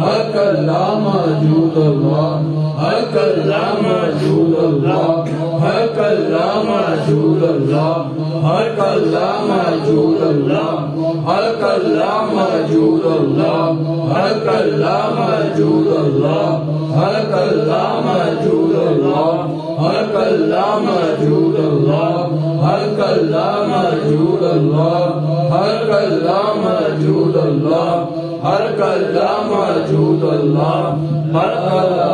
हक अल्लाह मौजूद अल्लाह हक अल्लाह मौजूद अल्लाह हक अल्लाह मौजूद अल्लाह हक अल्लाह मौजूद अल्लाह हक अल्लाह मौजूद अल्लाह हक अल्लाह मौजूद अल्लाह हक अल्लाह मौजूद अल्लाह हक अल्लाह मौजूद अल्लाह हक अल्लाह मौजूद अल्लाह हक अल्लाह मौजूद अल्लाह हक अल्लाह मौजूद अल्लाह हक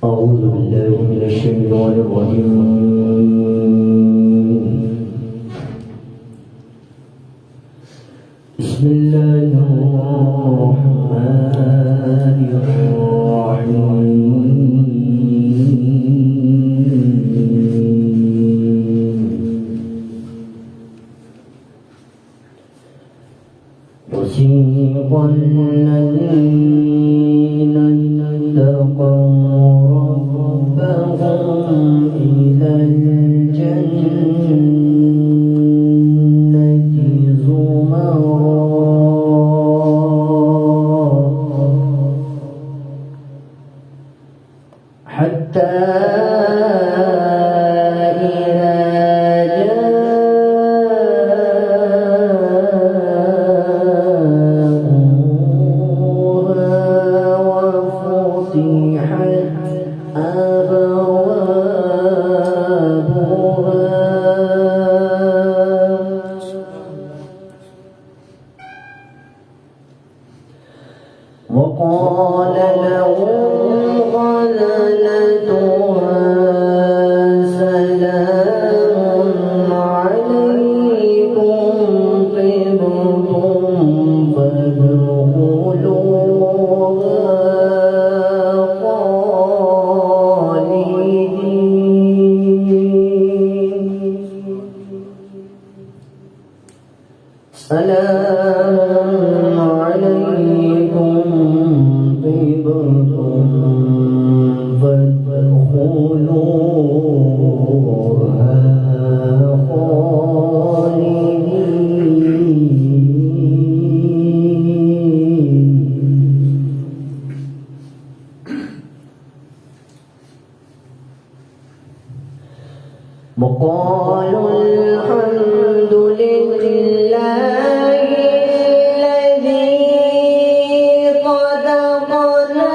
أعوذ بالله من الشيطان الرجيم. بسم الله الرحمن الرحيم. وسيق الذين اتقوا ربهم إلى الجنة زمرا حتى وقال لهم خزنتها سلام عليكم طبتم فادخلوها خالدين. سلام عليكم طبتم فادخلوها خالدين. وقالوا الحمد لله الذي صدقنا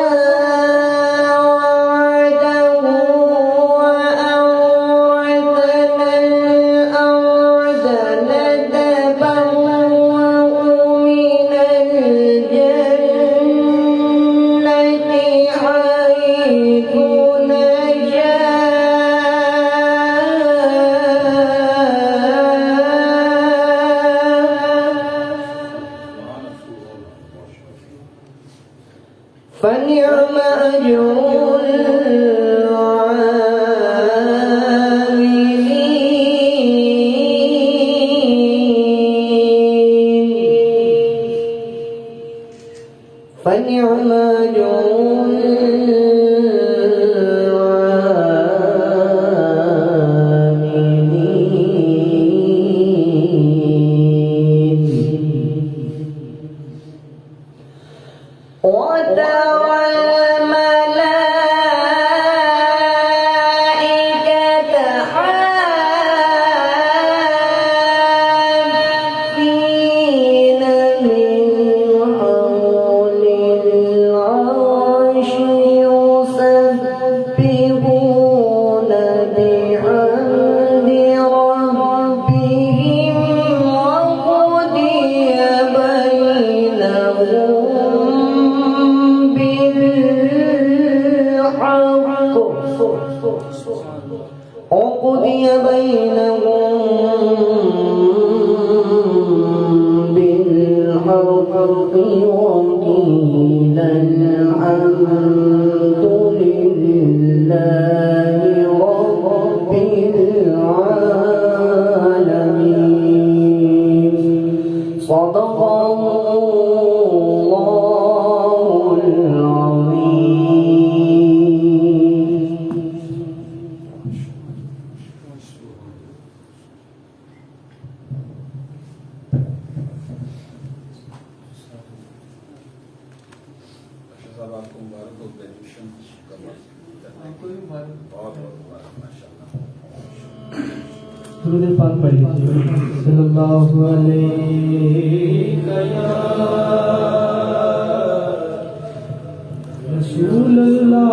وعده وأورثنا الأرض نتبوأ من الجنة حيث فنعم أجر العاملين. فنعم أجر وترى الملائكة حافين من حول العرش يسبحون بحمد ربهم وقضي بينهم وقضي بينهم بالحق وقيل الحمد لله رب العالمين. صدق الله العظيم. आपको मुबारक हो ग्रेजुएशन बहुत मुबारक माशाल्लाह। दुरूद पाक पढ़िए सल्लल्लाहु अलैहि या रसूल अल्लाह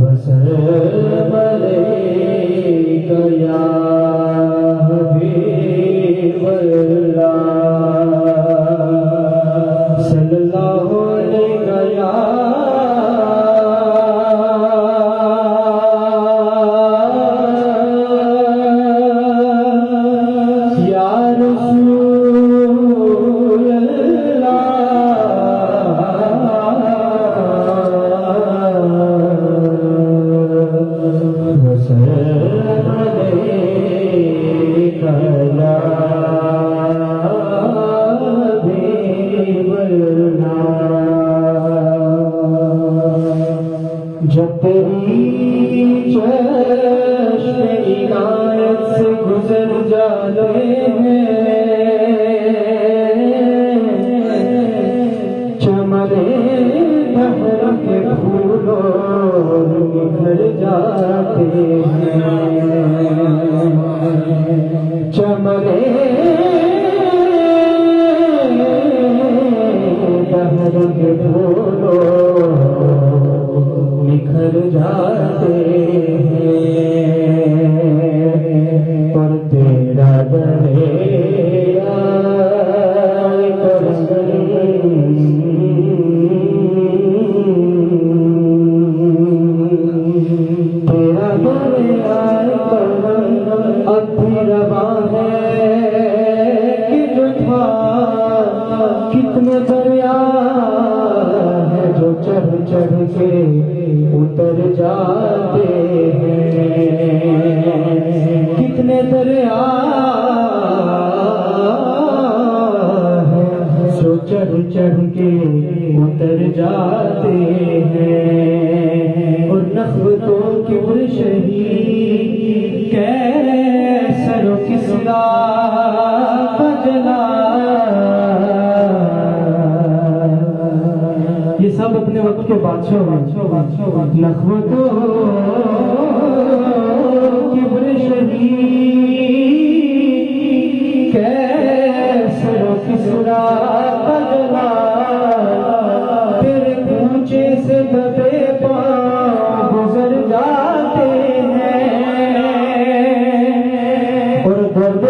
वसल्लम अलैका या हबीब अल्लाह। तेरी चश्म इनायत से गुजर जाते हैं, चमने दहर के फूलों निखर जाते हैं, चमने दहर के फूलों निखर जाते हैं, और तेरा दरिया करम तेरा दरिया करम अब भी रवा है कि जो था, कितने दरिया है जो चढ़ चढ़ के उतर जाते हैं, कितने दरिया है जो चढ़ चढ़ के उतर जाते हैं, और नखवतों की बुरशही कैसरो किसरा बजना। ये सब अपने वक्त के बादशाह नखवतों की बुरशही कैसरो किसरा बजना, तेरे कूचे से दबे पांव गुजर जाते हैं, और दर्द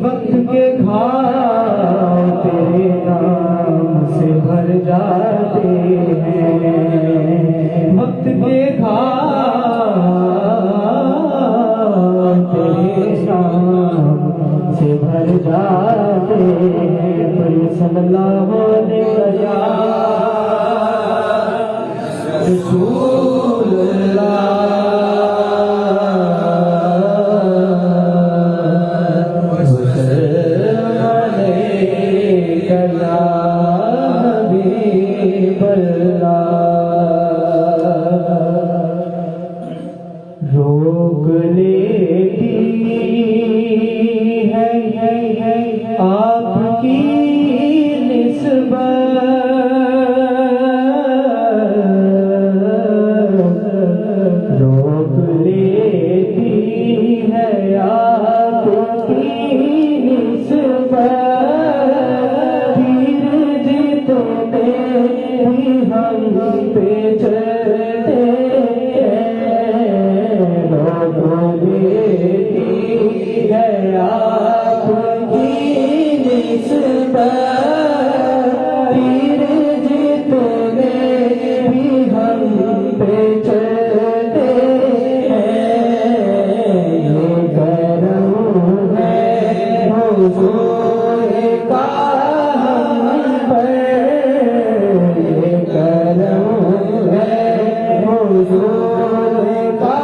वक्त के घाव तेरे नाम से भर जाते हैं, वक्त के घाव तेरे नाम से भर जाते हैं। पर सल्लल्लाहु अलैहि रसूलुल्लाह रोक लेती है आपकी निस्बत, रोक लेती है आपकी निस्बत, तीर जीतने भी हम पे चलते है आपकी निस्बत, तीर जीतने भी हम पे चलते हैं, ये करम है हुजूर का हम पर, ये करम है हुजूर का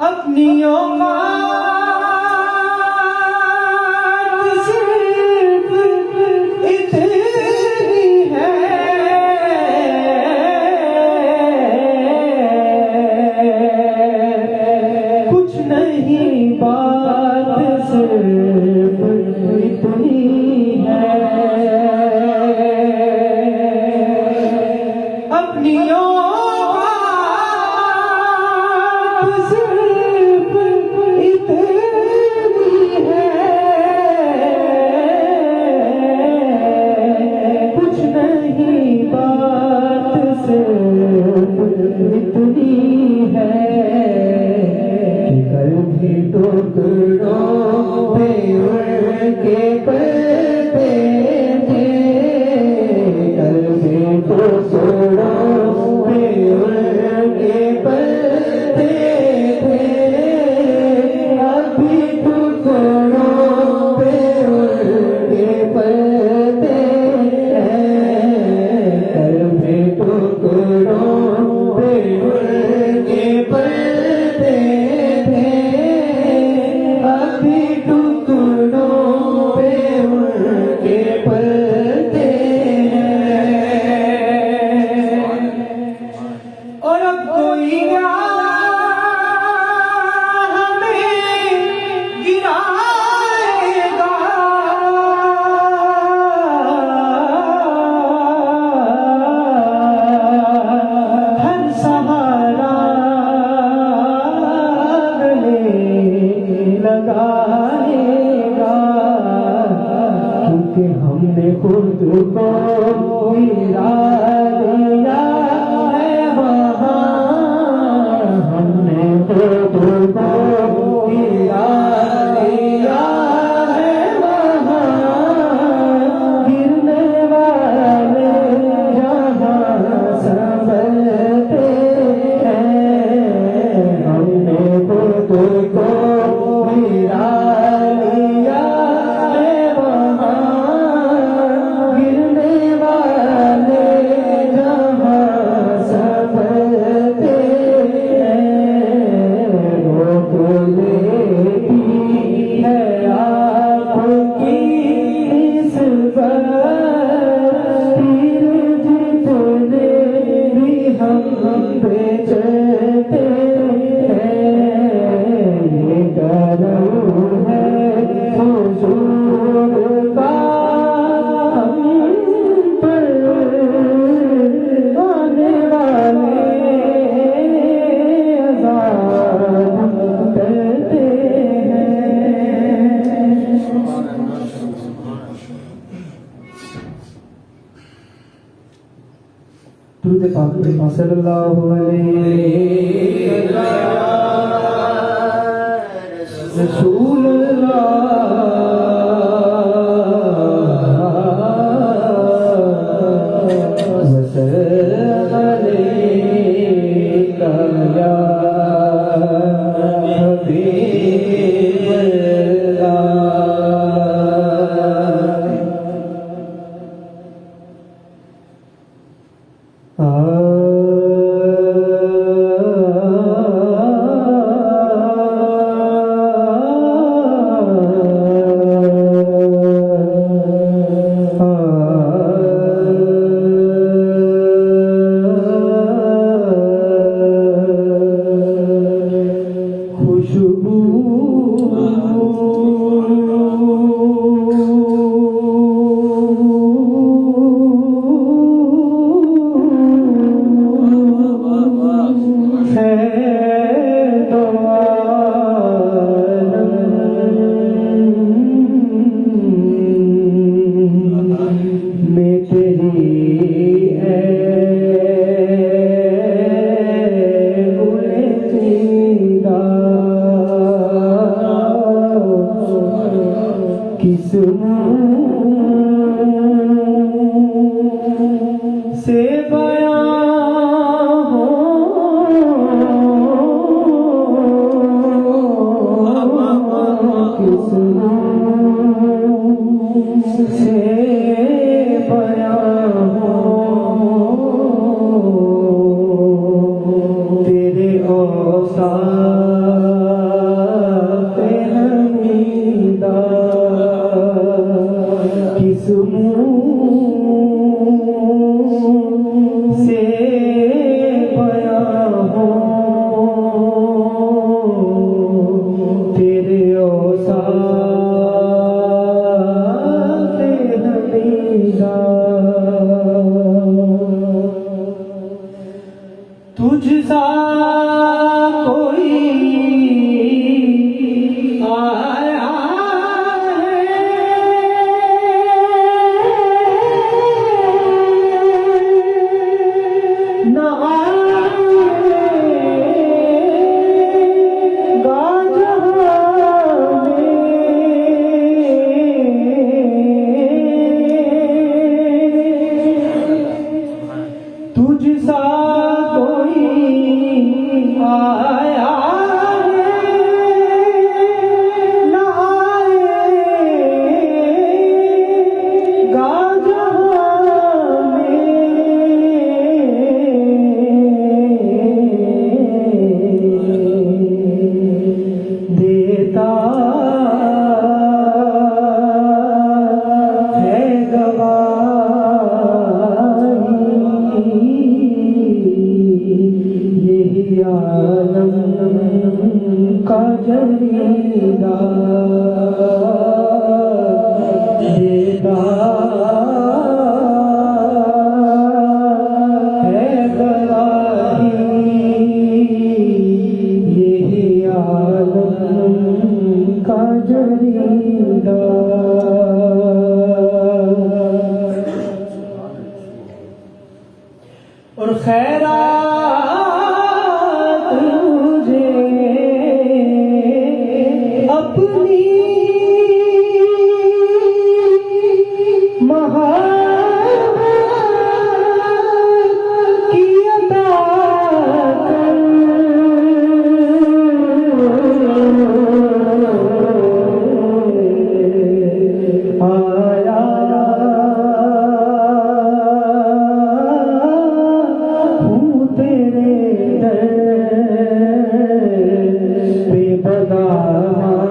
अपनियों का सिर्फ इतनी है, कुछ नहीं बात सिर्फ इतनी है, अपनियों सिर्फ टुकड़ों पे उनके पलते थे, कभी टुकड़ों पे उनके पलते थे, अभी टुकड़ों पे उनके पलते हैं, कभी टुकड़ों पे उनके पलते थे, अभी टुकड़ों पे उनके पलते हैं। और अब कोई क्या हमें गिराएगा, हर सहारा गले लगाएगा, क्योंकि हमने खुद को गिरा दिया है वहाँ, हमने खुद को गिरा दिया है वहाँ, गिरने वाले जहाँ संभलते हैं, हमने खुद को गिरा दिया है वहाँ, गिरने वाले जहाँ संभलते हैं, रोक लेती है आपकी इस बार, तीर जितने भी हम पे चलते हैं, ये करम है हुजूर का हम पर, आने वाले अज़ाब करते हैं। दुरूद पाक सल्लल्लाहु अलैहि रसूल वसल्लम अलैका या हबीब खुशबू है तो आलम में तेरी है उलझीदा, किस मुँह से बयां हो किस मुँह से बयां हो, तेरे औसाफ हमीदा, किस मुँह से बयां हो, तेरे औसाफ हमीदा। तुझ सा कोई का जरीदार है गवाही यही आलम का जरीदार। और खैरात मुझे अपनी महाबत की अता कर आया हूँ तेरे दर पे बदामाद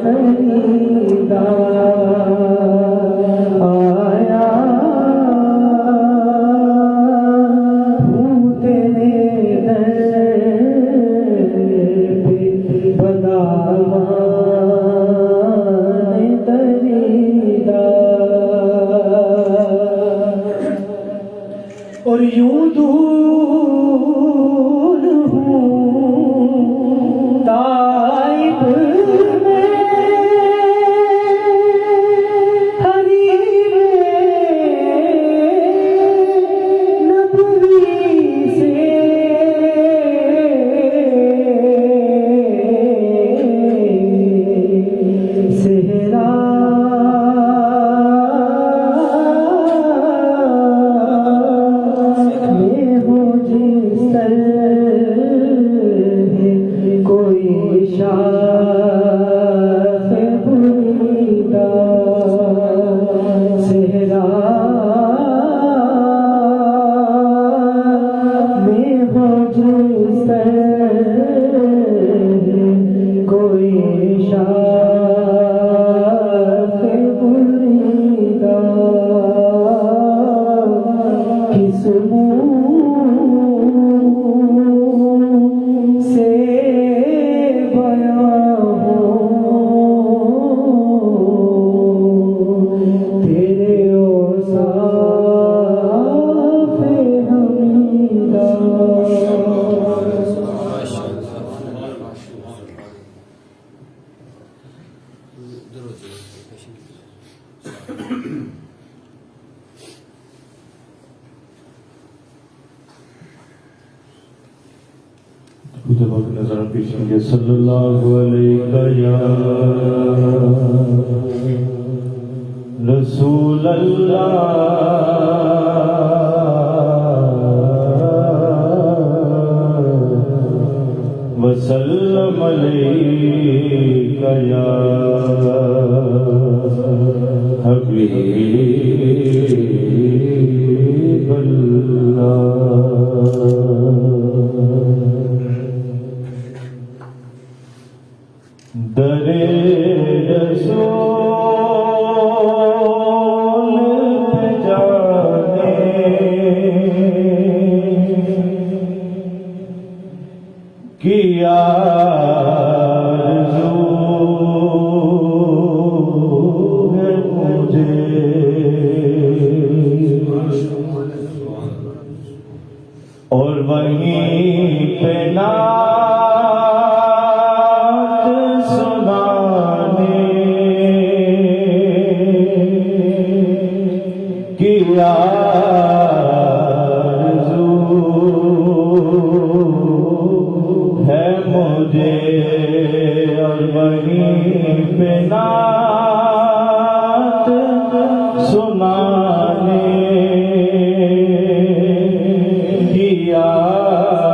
खरीदार। आया हूँ तेरे दर पे बदामाद खरीदार। और यूं दूर हूँ ताइब में हरीरे नबवी से सेहरा में हो जिस तरह कोई शाख बुरीदा सेहरा में हो जिस तरह कोई शाख बुरीदा। किस मुँह से बयां हो तेरे औसाफ हमीदा। खुद वक्त नजर पेश करेंगे सल्लल्लाहु अलैहि या रसूल अल्लाह वसल्लम अलैका या हबीब अल्लाह। दरे रसूल पे जाने की आरज़ू है मुझे। और वहीं पे नात सुनाने की आरज़ू है मुझे। और वहीं पे नात सुनाने की आरज़ू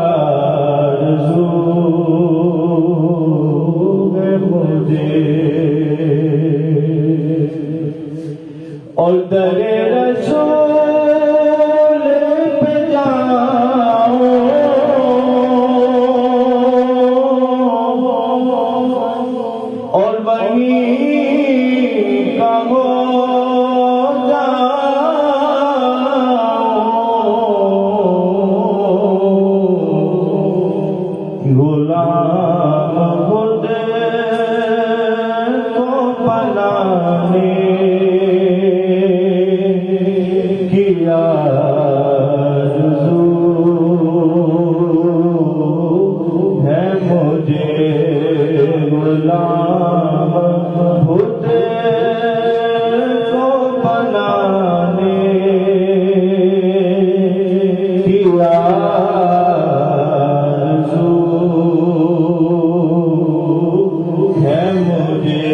गुलाम खुद को बनाने की आरज़ू है मुझे, गुलाम खुद को बनाने की आरज़ू है मुझे,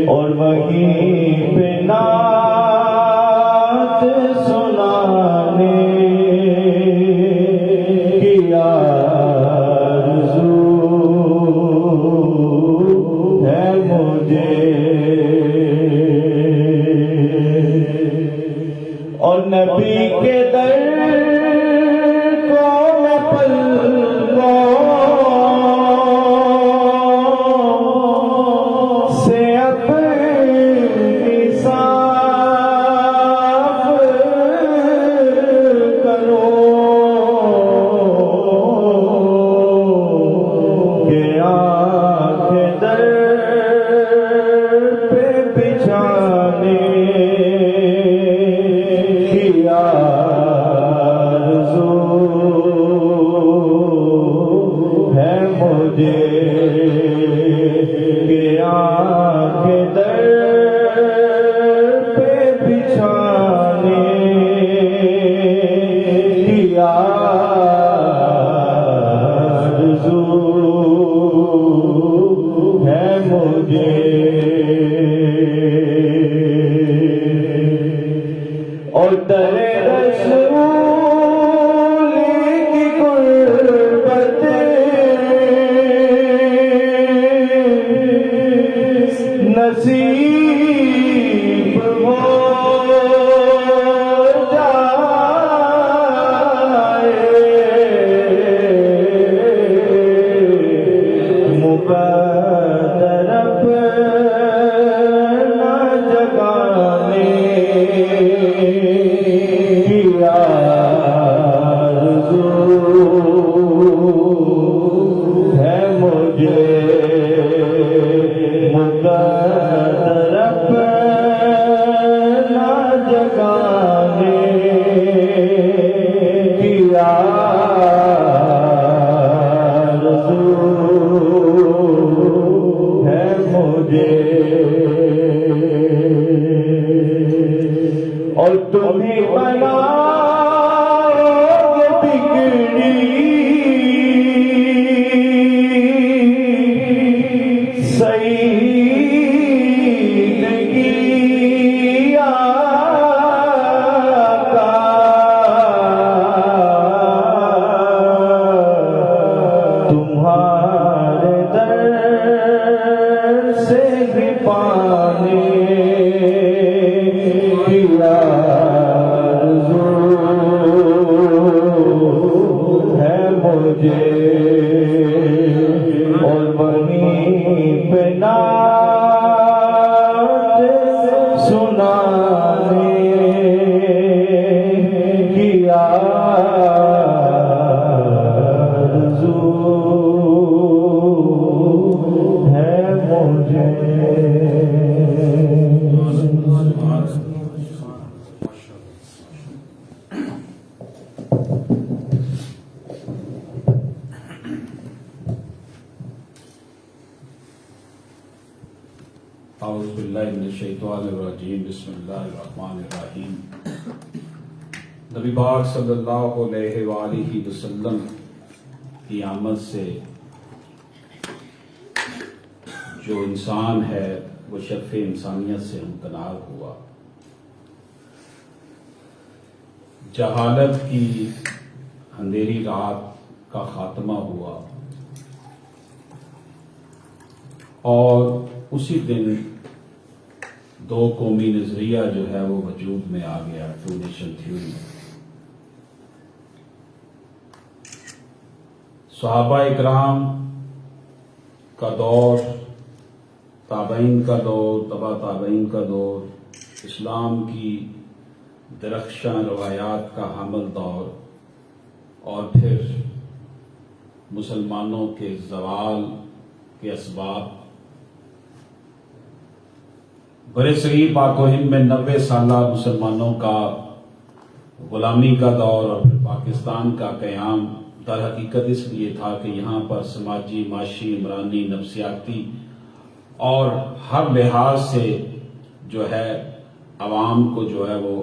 और वहीं पे नात सुनाने की आरज़ू है मुझे, और नबी के दर को मैं पलकों से अपनी साफ करूं कि आँखें दर पे बिछाने की आरज़ू है मुझे, कि आँखें दर पे बिछाने की आरज़ू है मुझे, और दरे रसूल की गुर्बत नसीब हो जाए, मुकद्दरब ना जगाने की आरज़ू है मुझे, मुकद्दरब ना जगाने की आरज़ू है मुझे, और तुम्हें बनाओगे बिगड़ी सईदगी आका, तुम्हारे दर से ही पाने की आरज़ू है मुझे, और वहीं पे नात सुनाने की आरज़ू है मुझे। औज़ुबिल्लाहिमिनश्शैतानिर्रजीम, बिस्मिल्लाहिर्रहमानिर्रहीम। नबी पाक सल्लल्लाहु अलैहि वसल्लम की आमद से जो इंसान है वो शर्फ़ इंसानियत से हमकनार हुआ, जहालत की अंधेरी रात का खात्मा हुआ, और उसी दिन दो कौमी नजरिया जो है वो वजूद में आ गया, टू नेशन थ्योरी। सहाबा इकराम का दौर, ताबईन का दौर, तबा ताबईन का दौर, इस्लाम की दरख्शां रवायात का हमल दौर, और फिर मुसलमानों के जवाल के असबाब। बड़े सगीर पाक व हिंद में 90 साला मुसलमानों का गुलामी का दौर और फिर पाकिस्तान का क़याम दर हकीकत इसलिए था कि यहाँ पर समाजी, माशी, इमरानी, नफ्सियाती और हर लिहाज से जो है आवाम को जो है वो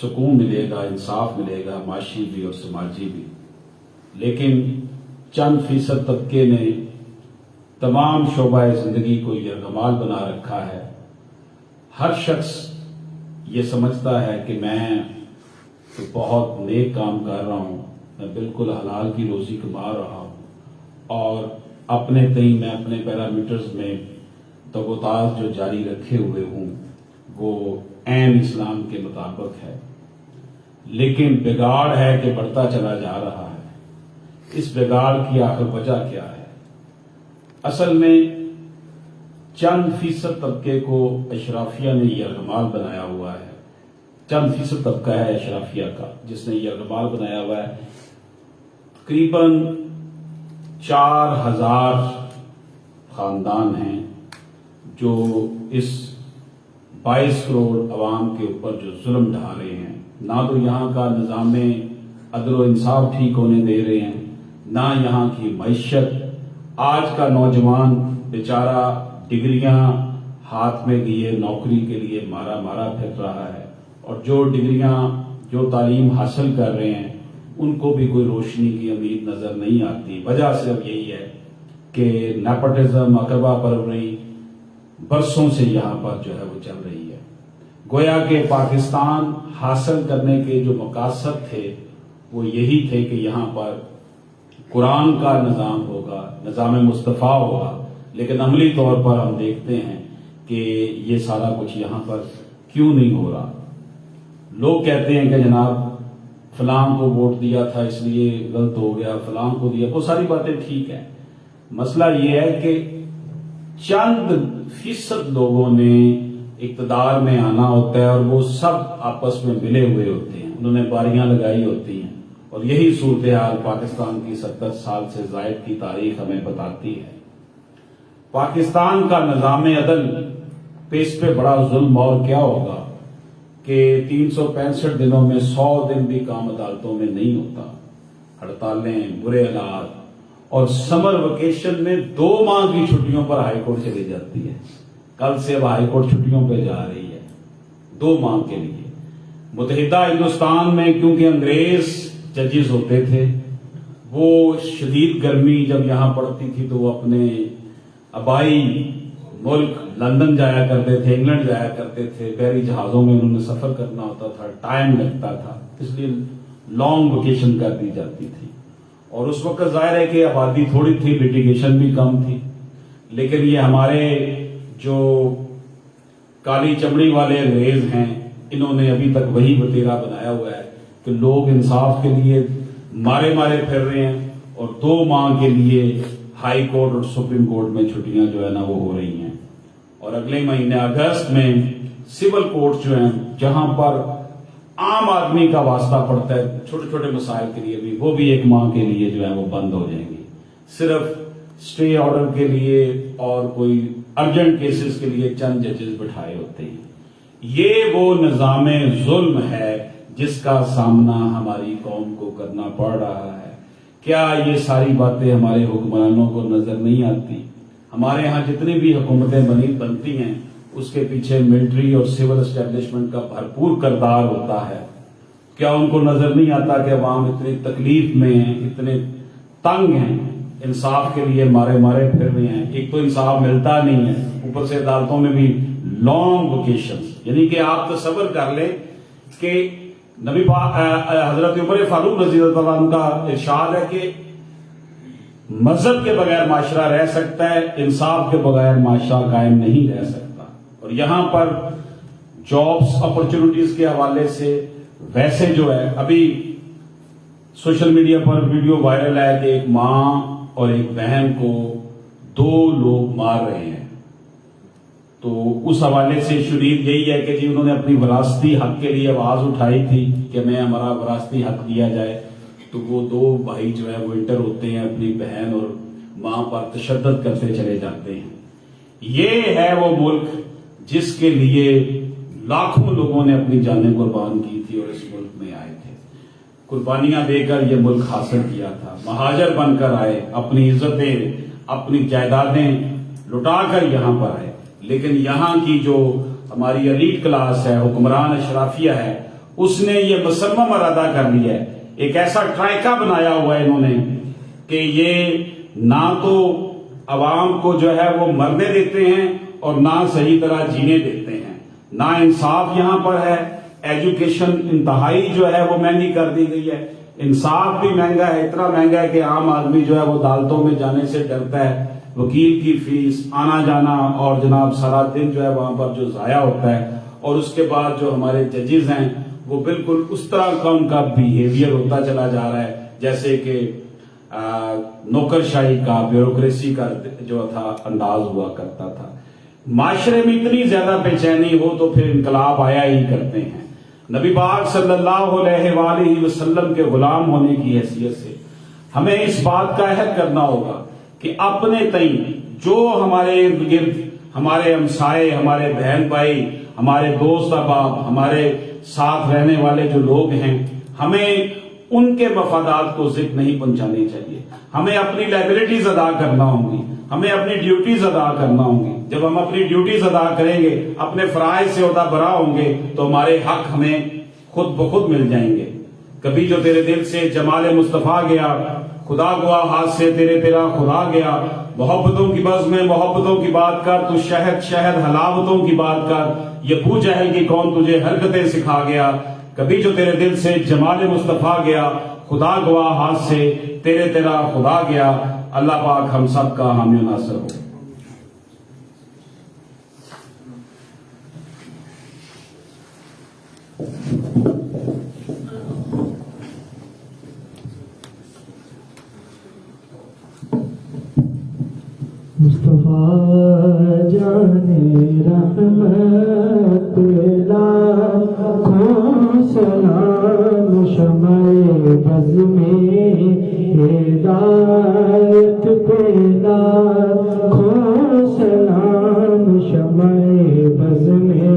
सुकून मिलेगा, इंसाफ मिलेगा, माशी भी और समाजी भी। लेकिन चंद फीसद तबके ने तमाम शोबाए जिंदगी को यरगमाल बना रखा है। हर शख्स ये समझता है कि मैं तो बहुत नेक काम कर रहा हूँ, मैं बिल्कुल हलाल की रोजी कमा रहा हूँ और अपने तई मैं अपने पैरामीटर्स में तगोताज जो जारी रखे हुए हूँ वो ऐन इस्लाम के मुताबिक है। लेकिन बिगाड़ है कि बढ़ता चला जा रहा है। इस बिगाड़ की आखिर वजह क्या है? असल में चंद फीसद तबके को अशराफिया ने यरगमाल बनाया हुआ है। चंद फीसद तबका है अशराफिया का जिसने यरगमाल बनाया हुआ है। तकरीबन 4000 खानदान हैं जो इस 22 करोड़ अवाम के ऊपर जो जुल्म ढा रहे हैं। ना तो यहाँ का निज़ाम अदल व इंसाफ ठीक होने दे रहे हैं, ना यहाँ की मईशत। आज का नौजवान बेचारा डिग्रियां हाथ में लिए नौकरी के लिए मारा मारा फिर रहा है और जो डिग्रियां जो तालीम हासिल कर रहे हैं उनको भी कोई रोशनी की उम्मीद नजर नहीं आती। वजह सिर्फ यही है कि नेपोटिज्म, अकबा परवरी बरसों से यहाँ पर जो है वो चल रही है। गोया के पाकिस्तान हासिल करने के जो मकासद थे वो यही थे कि यहाँ पर कुरान का निज़ाम होगा, निज़ाम मुस्तफ़ा होगा। लेकिन अमली तौर पर हम देखते हैं कि ये सारा कुछ यहाँ पर क्यों नहीं हो रहा। लोग कहते हैं कि जनाब फलां को वोट दिया था इसलिए गलत हो गया, फलां को दिया, वो सारी बातें ठीक है। मसला ये है कि चंद फीसद लोगों ने इक़्तिदार में आना होता है और वो सब आपस में मिले हुए होते हैं, उन्होंने बारियां लगाई होती हैं और यही सूरत हाल पाकिस्तान की 70 साल से जायद की तारीख हमें बताती है। पाकिस्तान का निज़ाम अदल पे इस पे बड़ा जुल्म और क्या होगा कि 365 दिनों में 100 दिन भी काम अदालतों में नहीं होता। हड़तालें, बुरे हालात और समर वेकेशन में 2 माह की छुट्टियों पर हाईकोर्ट चली जाती है। कल से अब हाईकोर्ट छुट्टियों पे जा रही है 2 माह के लिए। मुत्तहिदा हिंदुस्तान में क्योंकि अंग्रेज जजेस होते थे, वो शदीद गर्मी जब यहां पड़ती थी तो वो अपने आबाई मुल्क लंदन जाया करते थे, इंग्लैंड जाया करते थे। बहरी जहाजों में उन्होंने सफर करना होता था, टाइम लगता था, इसलिए लॉन्ग वेकेशन कर दी जाती थी। और उस वक्त जाहिर है कि आबादी थोड़ी थी, लिटिगेशन भी कम थी। लेकिन ये हमारे जो काली चमड़ी वाले अंग्रेज हैं, इन्होंने अभी तक वही वतीरा बनाया हुआ है कि लोग इंसाफ के लिए मारे मारे फिर रहे हैं और 2 माह के लिए हाई कोर्ट और सुप्रीम कोर्ट में छुट्टियां जो है ना वो हो रही हैं। और अगले महीने अगस्त में सिविल कोर्ट जो हैं जहां पर आम आदमी का वास्ता पड़ता है छोटे छोटे मसाइल के लिए भी, वो भी 1 माह के लिए जो है वो बंद हो जाएंगी। सिर्फ स्टे ऑर्डर के लिए और कोई अर्जेंट केसेस के लिए चंद जजेस बिठाए होते हैं। ये वो निज़ाम जुल्म है जिसका सामना हमारी कौम को करना पड़ रहा है। क्या ये सारी बातें हमारे हुक्मरानों को नजर नहीं आती? हमारे यहाँ जितनी भी हुकूमतें बनती हैं उसके पीछे मिलिट्री और सिविल एस्टेब्लिशमेंट का भरपूर किरदार होता है। क्या उनको नजर नहीं आता कि अवाम इतनी तकलीफ में है, इतने तंग हैं, इंसाफ के लिए मारे मारे फिर रहे हैं। एक तो इंसाफ मिलता नहीं है, ऊपर से अदालतों में भी लॉन्ग वेकेशंस। यानी कि आप तसव्वुर कर लें कि नबी हजरत उमर फारूक रज़ी अल्लाह अन्हु का इरशाद है कि मजहब के बगैर माशरा रह सकता है, इंसाफ के बगैर माशरा कायम नहीं रह सकता। और यहां पर जॉब्स अपॉर्चुनिटीज के हवाले से वैसे जो है अभी सोशल मीडिया पर वीडियो वायरल है कि एक मां और एक बहन को 2 लोग मार रहे हैं। तो उस हवाले से शुरीत यही है कि जी उन्होंने अपनी विरासती हक के लिए आवाज उठाई थी कि मैं हमारा विरासती हक दिया जाए। तो वो दो भाई जो है वो इंटर होते हैं, अपनी बहन और मां पर तशद्दुद करते चले जाते हैं। ये है वो मुल्क जिसके लिए लाखों लोगों ने अपनी जानें कुर्बान की थी और इस मुल्क में आए थे, कुर्बानियां देकर ये मुल्क हासिल किया था। महाजर बनकर आए, अपनी इज्जतें अपनी जायदादें लुटाकर यहां पर आए। लेकिन यहां की जो हमारी एलीट क्लास है, हुक्मरान अशराफिया है, उसने ये मुसम्मम इरादा कर लिया है, एक ऐसा ट्रायका बनाया हुआ है इन्होंने कि ये ना तो अवाम को जो है वो मरने देते हैं और ना सही तरह जीने देते हैं। ना इंसाफ यहां पर है, एजुकेशन इंतहाई जो है वो महंगी कर दी गई है, इंसाफ भी महंगा है, इतना महंगा है कि आम आदमी जो है वो अदालतों में जाने से डरता है। वकील की फीस, आना जाना और जनाब सारा दिन जो है वहां पर जो जाया होता है। और उसके बाद जो हमारे जजेस हैं वो बिल्कुल उस तरह का उनका बिहेवियर होता चला जा रहा है जैसे कि नौकरशाही का, ब्यूरोक्रेसी का जो था अंदाज हुआ करता था। माशरे में इतनी ज्यादा बेचैनी हो तो फिर इनकलाब आया ही करते हैं। नबी पाक सल्लल्लाहु अलैहि वसल्लम के गुलाम होने की हैसियत से हमें इस बात का अहद करना होगा कि अपने तई जो हमारे इर्द गिर्द हमारे हमसाए, हमारे बहन भाई, हमारे दोस्त अहबाब, हमारे साथ रहने वाले जो लोग हैं, हमें उनके मफादात को जिक नहीं पहुंचानी चाहिए। हमें अपनी लायबिलिटीज अदा करना होंगी, हमें अपनी ड्यूटीज अदा करना होंगी। जब हम अपनी ड्यूटीज अदा करेंगे, अपने फराइज से उदा बरा होंगे तो हमारे हक हमें खुद ब खुद मिल जाएंगे। कभी जो तेरे दिल से जमाल मुस्तफा गया, खुदा गुआ हाथ से तेरा खुदा गया। मोहब्बतों की बज़ में मोहब्बतों की बात कर, तू शहद शहद हलावतों की बात कर। ये अबू जहल की कौन तुझे हरकतें सिखा गया। कभी जो तेरे दिल से जमाल मुस्तफा गया, खुदा गुआ हाथ से तेरा खुदा गया। अल्लाह पाक हम सब का हामी नासर हो। मुस्तफा जाने रहमत लाखों सलाम शमाए बज़ में हिदायत पे लाखों सलाम शमाए बज़ में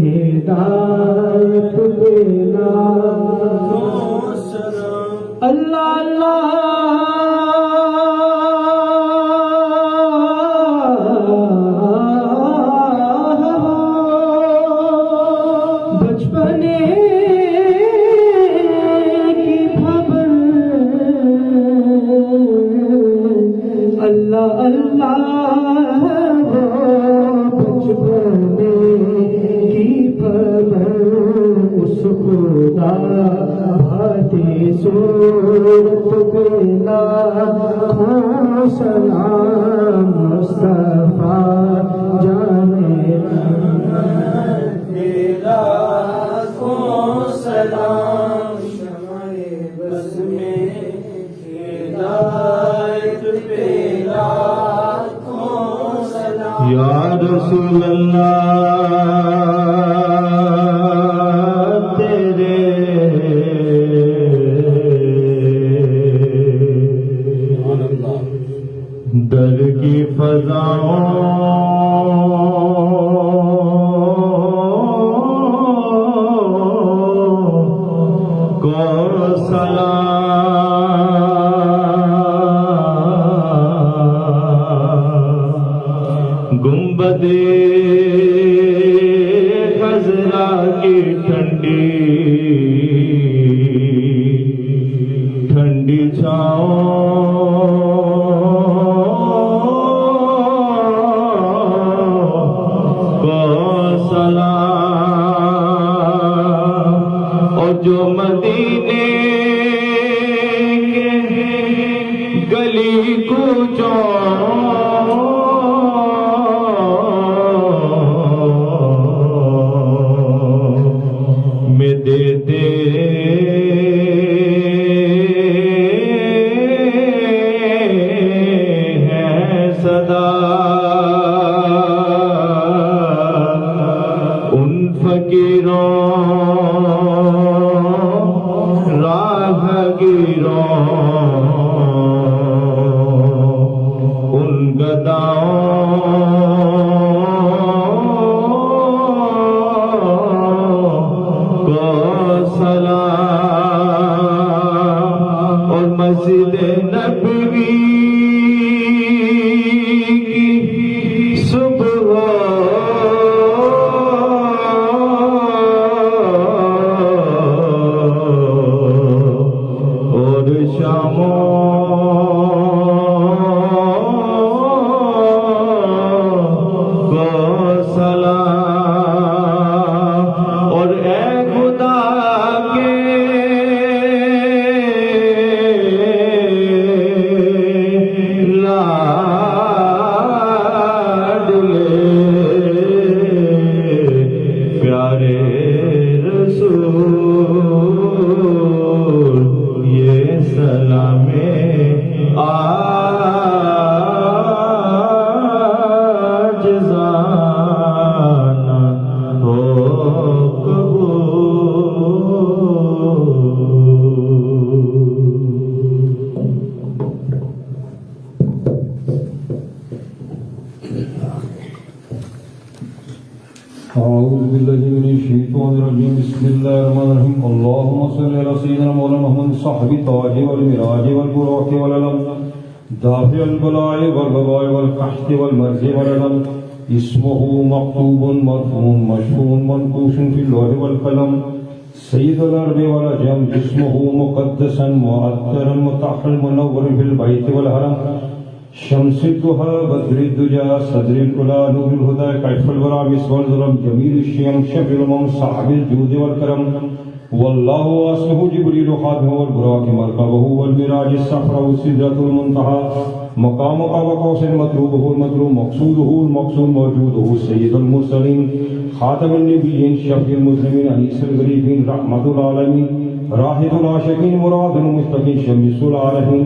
हिदायत पे लाखों सलाम। अल्लाह अल्लाह सलाम मुस्तफा जाने तेरा सलाम शमाए बज़ में हिदायत पे लाखों सलाम। या रसूल अल्लाह दर की फज़ाओं को सलाम। गुंबदे खज़रा की ठंडी ठंडी छाओं जो मदीने के गली कूचों में देते हैं सदा उन फकीरों राहगीर मस्जिद नबवी की सुबह और शामों को सलाम। और ए खुदा के लाडले प्यारे रसूल ये सलामे आज जाना हो أعوذ بالله من الشيطان الرجيم بسم الله الرحمن الرحيم اللهم صل على سيدنا مولانا محمد صاحب التاج والمراج والبراق والعلم دافع البلاء والوباء والقحط والمرض والعلم اسمه مكتوب مرفوع مشفوع منقوش في اللوح والقلم سيد الأرض والعجم جسمه مقدسا مؤثرا مطهرا منورا في البيت والحرم شمس الضحى بدر الدجى صدر الأولى نور الهدى كشف الورى مصباح الظلم جميل الشيم شفيع الأمم صاحب الجود والكرم والله واسمه جبريل خاتمه والبراق مركبه والمراج الصفراء سدرة المنتهى مقام قاب قوسين مطلوبه المطلوب مقصوده المقصود موجوده سيد المرسلين خاتم النبيين شفيع المسلمين أنيس الغريبين رحمة العالمين راحة العاشقين مراد المستقيم شمس العارفين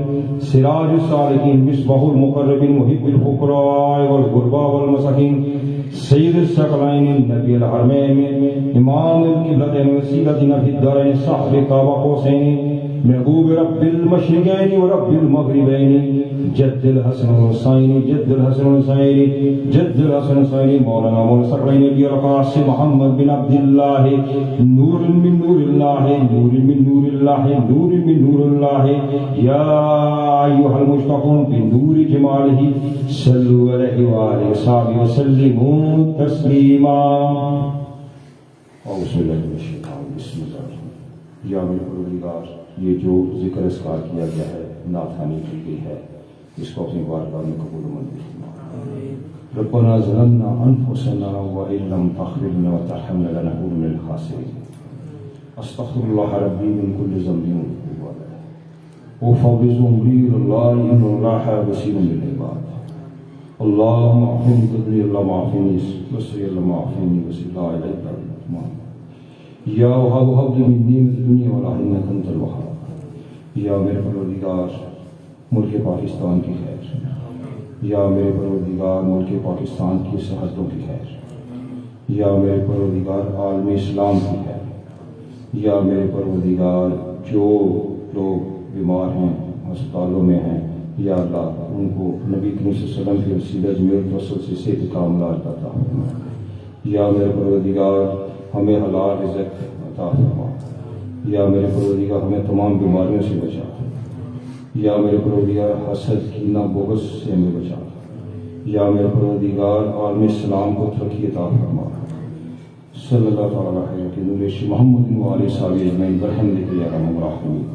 سراج السالكين مصباح المقربين محب الفقراء والغرباء والمساكين سيد الثقلين النبي الحرمين إمام القبلتين وسيلتنا في الدارين صاحب قاب قوسين محبوب رب المشرقين ورب المغربين جد الحسن الحسين جد الحسن الحسين جد الحسن الحسين مولانا مولانا الثقلين ابي القاسم محمد بن عبد الله نور من نور الله نور من نور الله نور من نور الله يا ايها المشتاقون بنور جماله صلوا عليه وآله وصحبه وسلموا تسليما أعوذ بالله من الشيطان بسم الله الرحمن الرحيم या मेरे परवरदिगार ये जो जिक्र अस्कार किया गया है नाथानी की गई है इसको अपनी बारगाह में कबूल मंजूर फरमा रब्बना ज़लमना अनफुसना व इन लम तग़फिर लना व तरहमना लनकून मिनल ख़ासिरीन अस्तग़फिरुल्लाह रब्बी मिन कुल्लि ज़ंबिन व फ़विज़ अमरी इलल्लाह इन्नल्लाह बसीरुम बिल इबाद अल्लाहुम्मा अफ़िनी क़दरी अल्लाहुम्मा अफ़िनी वस्री अल्लाहुम्मा अफ़िनी वस्री ला इलाहा इल्ला अंता या वहाब हब मिन्नी दुनिया वला इन्नका अंतल वहाब या मेरे परवरदिगार मुल्क पाकिस्तान की खैर या मेरे परवरदिगार मुल्क पाकिस्तान की सरहदों की खैर या मेरे परवरदिगार आलम इस्लाम की खैर या मेरे परवरदिगार जो लोग बीमार हैं अस्पतालों में हैं या अल्लाह उनको नबी करीम सल्लल्लाहु अलैहि वसल्लम की वसीला अजमेर तवस्सुल से सेहत कामिला अता फरमा या मेरे परवरदिगार हमें हलाल रिज़्क़ अता फरमा या मेरे परवरदिगार हमें तमाम बीमारियों से बचा या मेरे परवरदिगार हसद कीना बोगस से हमें बचा या मेरे परवरदिगार आलम इस्लाम को तरक्की अता फरमा सल्लल्लाहु अलैहि वसल्लम मोहम्मद व आलिहि अजमईन बरहमतिका या अरहमर राहिमीन।